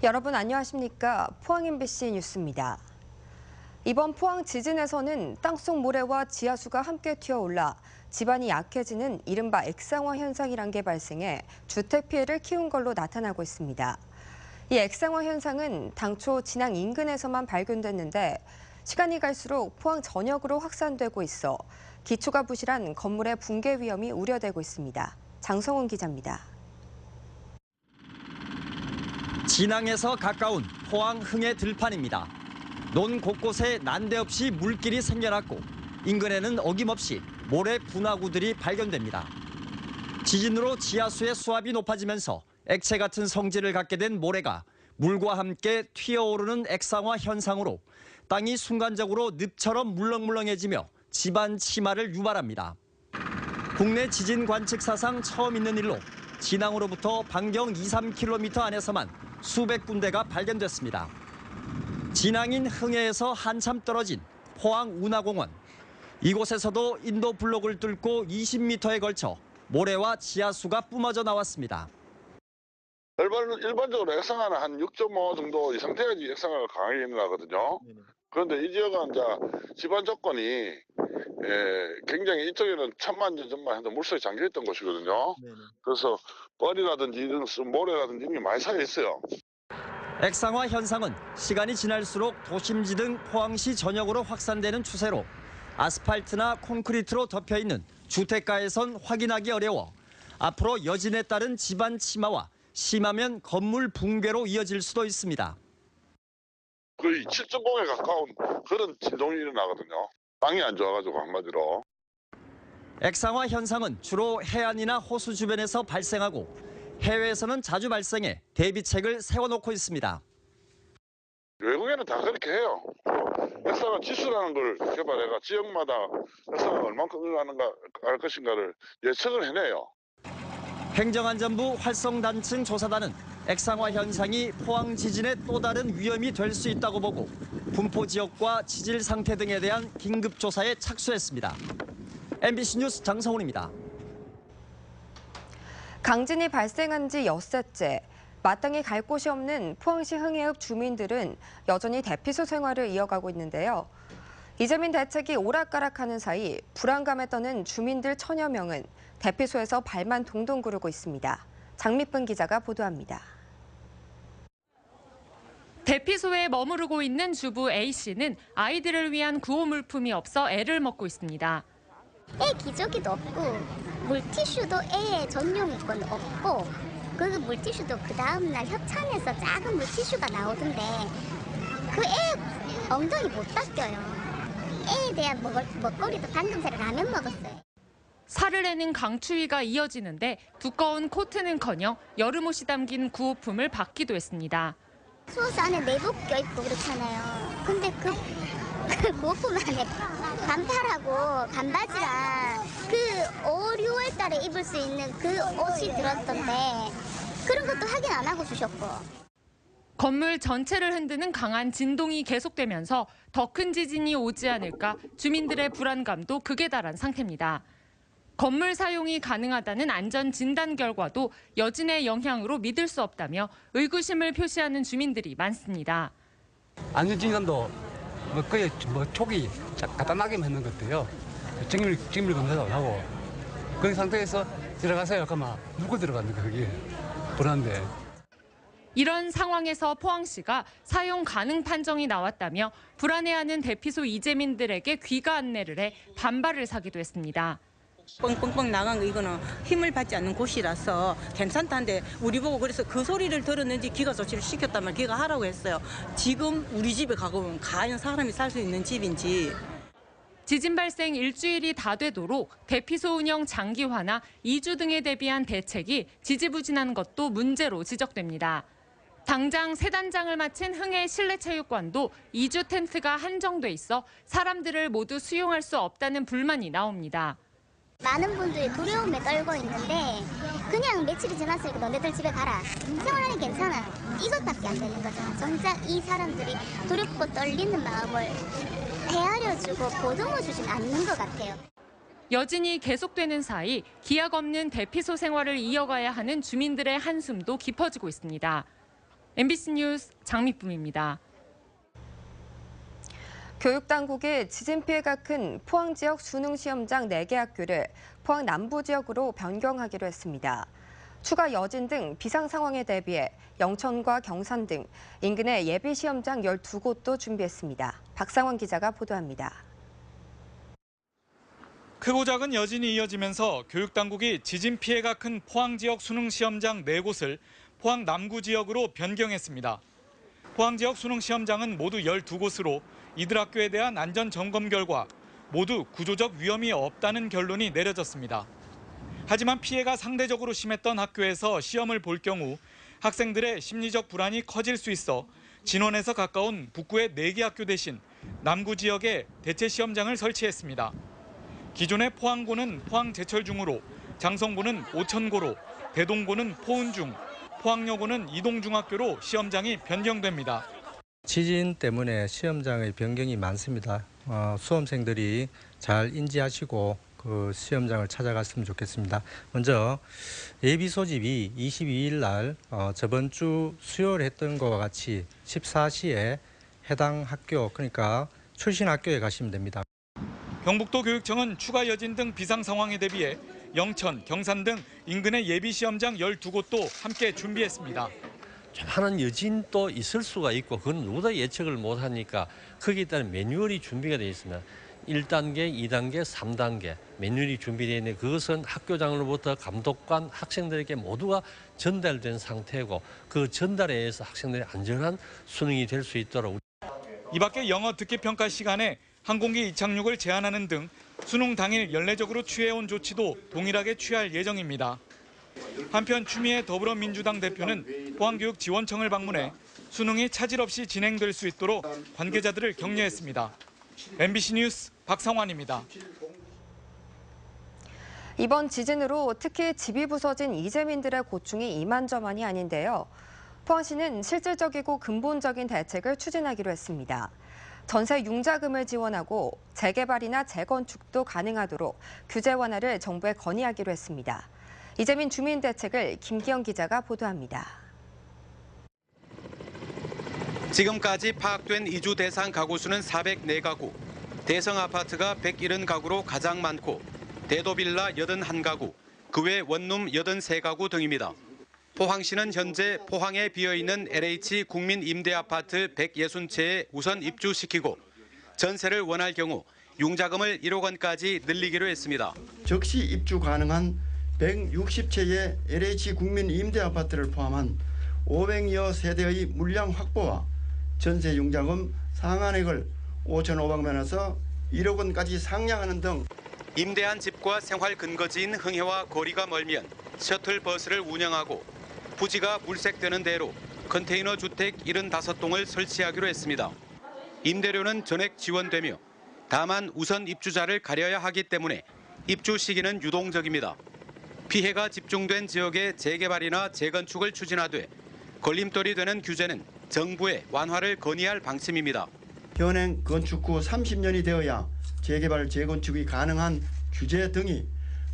여러분 안녕하십니까? 포항 MBC 뉴스입니다. 이번 포항 지진에서는 땅속 모래와 지하수가 함께 튀어올라 집안이 약해지는 이른바 액상화 현상이란 게 발생해 주택 피해를 키운 걸로 나타나고 있습니다. 이 액상화 현상은 당초 진앙 인근에서만 발견됐는데 시간이 갈수록 포항 전역으로 확산되고 있어 기초가 부실한 건물의 붕괴 위험이 우려되고 있습니다. 장성훈 기자입니다. 진앙에서 가까운 포항 흥해 들판입니다. 논 곳곳에 난데없이 물길이 생겨났고 인근에는 어김없이 모래 분화구들이 발견됩니다. 지진으로 지하수의 수압이 높아지면서 액체 같은 성질을 갖게 된 모래가 물과 함께 튀어오르는 액상화 현상으로 땅이 순간적으로 늪처럼 물렁물렁해지며 집안 침하를 유발합니다. 국내 지진 관측 사상 처음 있는 일로 진앙으로부터 반경 2-3km 안에서만 수백 군데가 발견됐습니다. 진앙인 흥해에서 한참 떨어진 포항 운하공원. 이곳에서도 인도 블록을 뚫고 20m에 걸쳐 모래와 지하수가 뿜어져 나왔습니다. 일반적으로 액상화는 한 6.5 정도 이상 돼야지 액상화가 강하게 일어나거든요. 그런데 이 지역은 이제 집안 조건이 굉장히 이쪽에는 1000만 년 전만 해도 물속에 잠겨있던 곳이거든요. 그래서 뻘이라든지 모래라든지 이런 게 많이 쌓여 있어요. 액상화 현상은 시간이 지날수록 도심지 등 포항시 전역으로 확산되는 추세로 아스팔트나 콘크리트로 덮여있는 주택가에선 확인하기 어려워 앞으로 여진에 따른 집안 침하와 심하면 건물 붕괴로 이어질 수도 있습니다. 거의 7.0에 가까운 그런 진동이 일어나거든요. 땅이 안 좋아가지고 한마디로. 액상화 현상은 주로 해안이나 호수 주변에서 발생하고 해외에서는 자주 발생해 대비책을 세워놓고 있습니다. 외국에는 다 그렇게 해요. 액상화 지수라는 걸 개발해가 지역마다 액상화가 얼만큼 일어나는가 할 것인가를 예측을 해내요. 행정안전부 활성단층 조사단은 액상화 현상이 포항 지진의 또 다른 위험이 될 수 있다고 보고 분포 지역과 지질 상태 등에 대한 긴급 조사에 착수했습니다. MBC 뉴스 장성훈입니다. 강진이 발생한 지 엿새째, 마땅히 갈 곳이 없는 포항시 흥해읍 주민들은 여전히 대피소 생활을 이어가고 있는데요. 이재민 대책이 오락가락하는 사이 불안감에 떠는 주민들 1000여 명은 대피소에서 발만 동동 구르고 있습니다. 장미쁜 기자가 보도합니다. 대피소에 머무르고 있는 주부 A씨는 아이들을 위한 구호 물품이 없어 애를 먹고 있습니다. 애 기저귀도 없고 물티슈도 애 전용 건 없고 그 물티슈도 그 다음날 협찬해서 작은 물티슈가 나오던데 그 애 엉덩이 못 닦여요. 애에 대한 먹거리도 방금 전에 라면 먹었어요. 살을 내는 강추위가 이어지는데 두꺼운 코트는커녕 여름옷이 담긴 구호품을 받기도 했습니다. 수호스 안에 내복 껴입고 그렇잖아요. 근데 그 구호품 안에 반팔하고 반바지랑 그 5, 6월 달에 입을 수 있는 그 옷이 들었던데 그런 것도 확인 안 하고 주셨고. 건물 전체를 흔드는 강한 진동이 계속되면서 더 큰 지진이 오지 않을까 주민들의 불안감도 극에 달한 상태입니다. 건물 사용이 가능하다는 안전 진단 결과도 여진의 영향으로 믿을 수 없다며 의구심을 표시하는 주민들이 많습니다. 안전 진단도 거의 초기 간단하게 했는 것 같아요. 정밀 검사도 하고 그런 상태에서 들어가서요. 그러면 누구 들어가는 거 그게 불안한데. 이런 상황에서 포항시가 사용 가능 판정이 나왔다며 불안해하는 대피소 이재민들에게 귀가 안내를 해 반발을 사기도 했습니다. 뻥뻥뻥 나간 거 이거는 힘을 받지 않는 곳이라서 괜찮다는데 우리 보고 그래서 그 소리를 들었는지 기가 조치를 시켰다면 기가 하라고 했어요. 지금 우리 집에 가보면 과연 사람이 살 수 있는 집인지. 지진 발생 일주일이 다 되도록 대피소 운영 장기화나 이주 등에 대비한 대책이 지지부진한 것도 문제로 지적됩니다. 당장 새 단장을 마친 흥해 실내체육관도 2주 텐트가 한정돼 있어 사람들을 모두 수용할 수 없다는 불만이 나옵니다. 많은 분들이 두려움에 떨고 있는데 그냥 며칠이 지났으니까 너네들 집에 가라. 생활하니 괜찮아. 이것밖에 안 되는 거잖아. 정작 이 사람들이 두렵고 떨리는 마음을 헤아려주고 보듬어주진 않는 것 같아요. 여진이 계속되는 사이 기약 없는 대피소 생활을 이어가야 하는 주민들의 한숨도 깊어지고 있습니다. MBC 뉴스 장미쁨입니다. 교육당국이 지진 피해가 큰 포항 지역 수능 시험장 4개 학교를 포항 남부 지역으로 변경하기로 했습니다. 추가 여진 등 비상 상황에 대비해 영천과 경산 등 인근의 예비 시험장 12곳도 준비했습니다. 박상원 기자가 보도합니다. 크고 작은 여진이 이어지면서 교육당국이 지진 피해가 큰 포항 지역 수능 시험장 4곳을 포항 남구 지역으로 변경했습니다. 포항 지역 수능 시험장은 모두 12곳으로 이들 학교에 대한 안전 점검 결과 모두 구조적 위험이 없다는 결론이 내려졌습니다. 하지만 피해가 상대적으로 심했던 학교에서 시험을 볼 경우 학생들의 심리적 불안이 커질 수 있어 진원에서 가까운 북구의 4개 학교 대신 남구 지역에 대체 시험장을 설치했습니다. 기존의 포항고는 포항제철중으로, 장성고는 오천고로, 대동고는 포은중, 포항여고는 이동중학교로 시험장이 변경됩니다. 지진 때문에 시험장의 변경이 많습니다. 수험생들이 잘 인지하시고 그 시험장을 찾아갔으면 좋겠습니다. 먼저 예비 소집이 22일 날 저번 주 수요일 했던 것과 같이 14시에 해당 학교, 그러니까 출신 학교에 가시면 됩니다. 경북도 교육청은 추가 여진 등 비상 상황에 대비해 영천, 경산 등 인근의 예비 시험장 12곳도 함께 준비했습니다. 좀 하는 여진도 있을 수가 있고 그건 누구도 예측을 못하니까 거기에 따른 매뉴얼이 준비가 되어 있습니다. 1단계, 2단계, 3단계 매뉴얼이 준비되어 있는데 그것은 학교장으로부터 감독관, 학생들에게 모두가 전달된 상태고 그 전달에 의해서 학생들의 안전한 수능이 될 수 있도록. 이 밖에 영어 듣기 평가 시간에 항공기 이착륙을 제한하는 등 수능 당일 연례적으로 취해온 조치도 동일하게 취할 예정입니다. 한편 추미애 더불어민주당 대표는 포항교육지원청을 방문해 수능이 차질 없이 진행될 수 있도록 관계자들을 격려했습니다. MBC 뉴스 박상환입니다. 이번 지진으로 특히 집이 부서진 이재민들의 고충이 이만저만이 아닌데요. 포항시는 실질적이고 근본적인 대책을 추진하기로 했습니다. 전세 융자금을 지원하고 재개발이나 재건축도 가능하도록 규제 완화를 정부에 건의하기로 했습니다. 이재민 주민 대책을 김기영 기자가 보도합니다. 지금까지 파악된 이주 대상 가구 수는 404가구, 대성 아파트가 170가구로 가장 많고 대도빌라 81가구, 그 외 원룸 83가구 등입니다. 포항시는 현재 포항에 비어있는 LH 국민임대아파트 160채에 우선 입주시키고 전세를 원할 경우 융자금을 1억 원까지 늘리기로 했습니다. 즉시 입주 가능한 160채의 LH 국민임대아파트를 포함한 500여 세대의 물량 확보와 전세 융자금 상한액을 5,500만 원에서 1억 원까지 상향하는 등 임대한 집과 생활 근거지인 흥해와 거리가 멀면 셔틀버스를 운영하고 부지가 물색되는 대로 컨테이너 주택 75동을 설치하기로 했습니다. 임대료는 전액 지원되며 다만 우선 입주자를 가려야 하기 때문에 입주 시기는 유동적입니다. 피해가 집중된 지역의 재개발이나 재건축을 추진하되 걸림돌이 되는 규제는 정부에 완화를 건의할 방침입니다. 현행 건축 후 30년이 되어야 재개발, 재건축이 가능한 규제 등이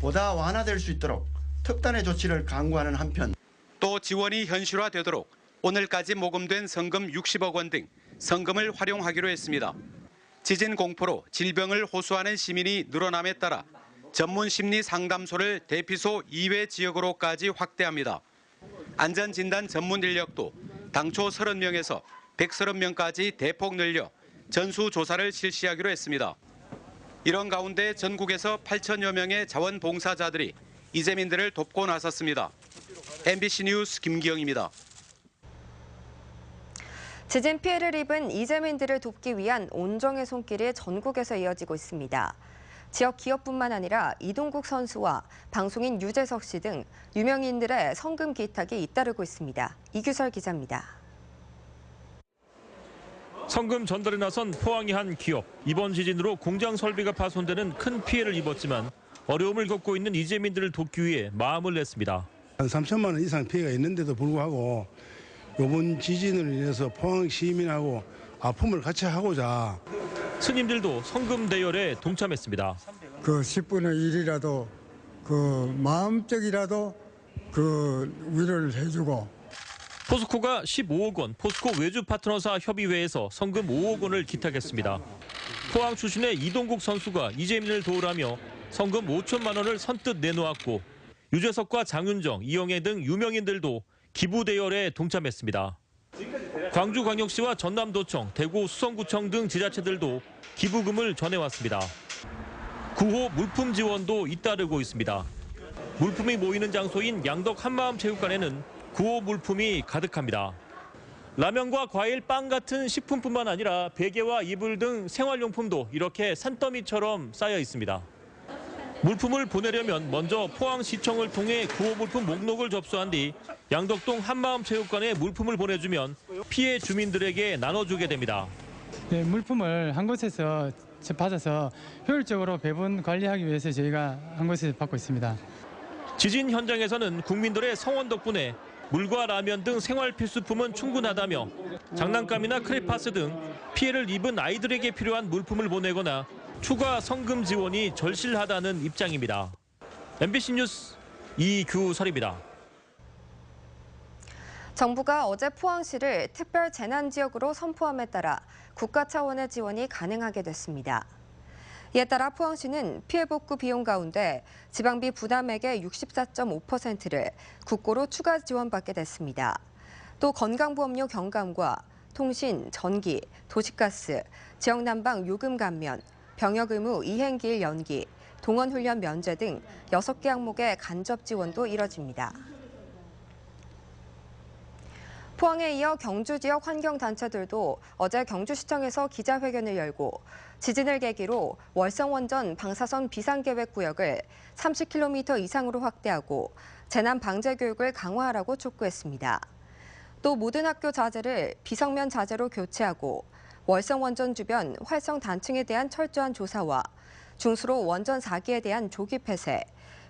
보다 완화될 수 있도록 특단의 조치를 강구하는 한편 또 지원이 현실화되도록 오늘까지 모금된 성금 60억 원 등 성금을 활용하기로 했습니다. 지진 공포로 질병을 호소하는 시민이 늘어남에 따라 전문심리상담소를 대피소 이외 지역으로까지 확대합니다. 안전진단 전문 인력도 당초 30명에서 130명까지 대폭 늘려 전수조사를 실시하기로 했습니다. 이런 가운데 전국에서 8천여 명의 자원봉사자들이 이재민들을 돕고 나섰습니다. MBC 뉴스 김기영입니다. 지진 피해를 입은 이재민들을 돕기 위한 온정의 손길이 전국에서 이어지고 있습니다. 지역 기업뿐만 아니라 이동국 선수와 방송인 유재석 씨 등 유명인들의 성금 기탁이 잇따르고 있습니다. 이규설 기자입니다. 성금 전달에 나선 포항의 한 기업. 이번 지진으로 공장 설비가 파손되는 큰 피해를 입었지만 어려움을 겪고 있는 이재민들을 돕기 위해 마음을 냈습니다. 한 3천만 원 이상 피해가 있는데도 불구하고 이번 지진으로 인해서 포항 시민하고 아픔을 같이 하고자 스님들도 성금 대열에 동참했습니다. 그 10분의 1이라도 그 마음적이라도 그 위로를 해주고 포스코가 15억 원, 포스코 외주 파트너사 협의회에서 성금 5억 원을 기탁했습니다. 포항 출신의 이동국 선수가 이재민을 도우라며 성금 5천만 원을 선뜻 내놓았고 유재석과 장윤정, 이영애 등 유명인들도 기부 대열에 동참했습니다. 광주광역시와 전남도청, 대구 수성구청 등 지자체들도 기부금을 전해왔습니다. 구호 물품 지원도 잇따르고 있습니다. 물품이 모이는 장소인 양덕 한마음체육관에는 구호 물품이 가득합니다. 라면과 과일, 빵 같은 식품뿐만 아니라 베개와 이불 등 생활용품도 이렇게 산더미처럼 쌓여 있습니다. 물품을 보내려면 먼저 포항시청을 통해 구호 물품 목록을 접수한 뒤 양덕동 한마음체육관에 물품을 보내주면 피해 주민들에게 나눠주게 됩니다. 네, 물품을 한 곳에서 받아서 효율적으로 배분 관리하기 위해서 저희가 한 곳에서 받고 있습니다. 지진 현장에서는 국민들의 성원 덕분에 물과 라면 등 생활 필수품은 충분하다며 장난감이나 크레파스 등 피해를 입은 아이들에게 필요한 물품을 보내거나 추가 성금 지원이 절실하다는 입장입니다. MBC 뉴스 이규설입니다. 정부가 어제 포항시를 특별 재난 지역으로 선포함에 따라 국가 차원의 지원이 가능하게 됐습니다. 이에 따라 포항시는 피해 복구 비용 가운데 지방비 부담액의 64.5%를 국고로 추가 지원받게 됐습니다. 또 건강보험료 경감과 통신, 전기, 도시가스, 지역난방 요금 감면, 병역 의무 이행기일 연기, 동원훈련 면제 등 6개 항목의 간접 지원도 이뤄집니다. 포항에 이어 경주 지역 환경단체들도 어제 경주시청에서 기자회견을 열고 지진을 계기로 월성원전 방사선 비상계획구역을 30km 이상으로 확대하고 재난 방제 교육을 강화하라고 촉구했습니다. 또 모든 학교 자재를 비성면 자재로 교체하고 월성원전 주변 활성 단층에 대한 철저한 조사와 중수로 원전 4기에 대한 조기 폐쇄,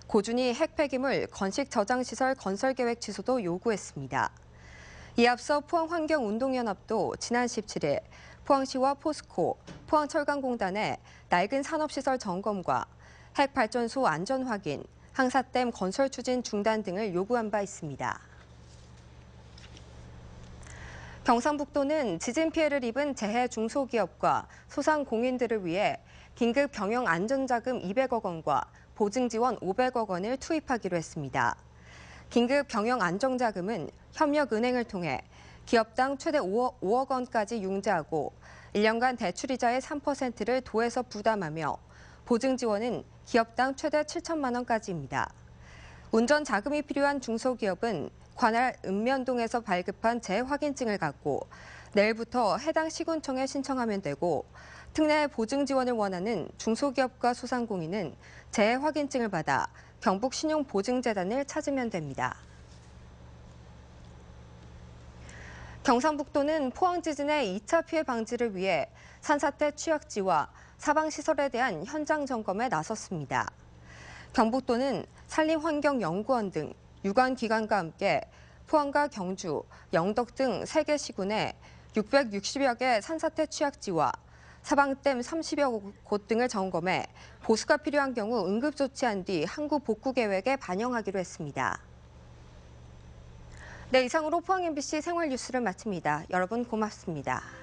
고준위 핵 폐기물 건식 저장시설 건설 계획 취소도 요구했습니다. 이에 앞서 포항환경운동연합도 지난 17일 포항시와 포스코, 포항철강공단의 낡은 산업시설 점검과 핵발전소 안전 확인, 항사댐 건설 추진 중단 등을 요구한 바 있습니다. 경상북도는 지진 피해를 입은 재해 중소기업과 소상공인들을 위해 긴급 경영 안전자금 200억 원과 보증 지원 500억 원을 투입하기로 했습니다. 긴급 경영 안정자금은 협력은행을 통해 기업당 최대 5억 원까지 융자하고 1년간 대출이자의 3%를 도에서 부담하며 보증 지원은 기업당 최대 7천만 원까지입니다. 운전 자금이 필요한 중소기업은 관할 읍면동에서 발급한 재확인증을 갖고 내일부터 해당 시군청에 신청하면 되고 특례 보증 지원을 원하는 중소기업과 소상공인은 재확인증을 받아 경북신용보증재단을 찾으면 됩니다. 경상북도는 포항 지진의 2차 피해 방지를 위해 산사태 취약지와 사방시설에 대한 현장 점검에 나섰습니다. 경북도는 산림환경연구원 등 유관기관과 함께 포항과 경주, 영덕 등 3개 시군에 660여 개 산사태 취약지와 사방댐 30여 곳 등을 점검해 보수가 필요한 경우 응급 조치한 뒤 항구 복구 계획에 반영하기로 했습니다. 네, 이상으로 포항 MBC 생활 뉴스를 마칩니다. 여러분 고맙습니다.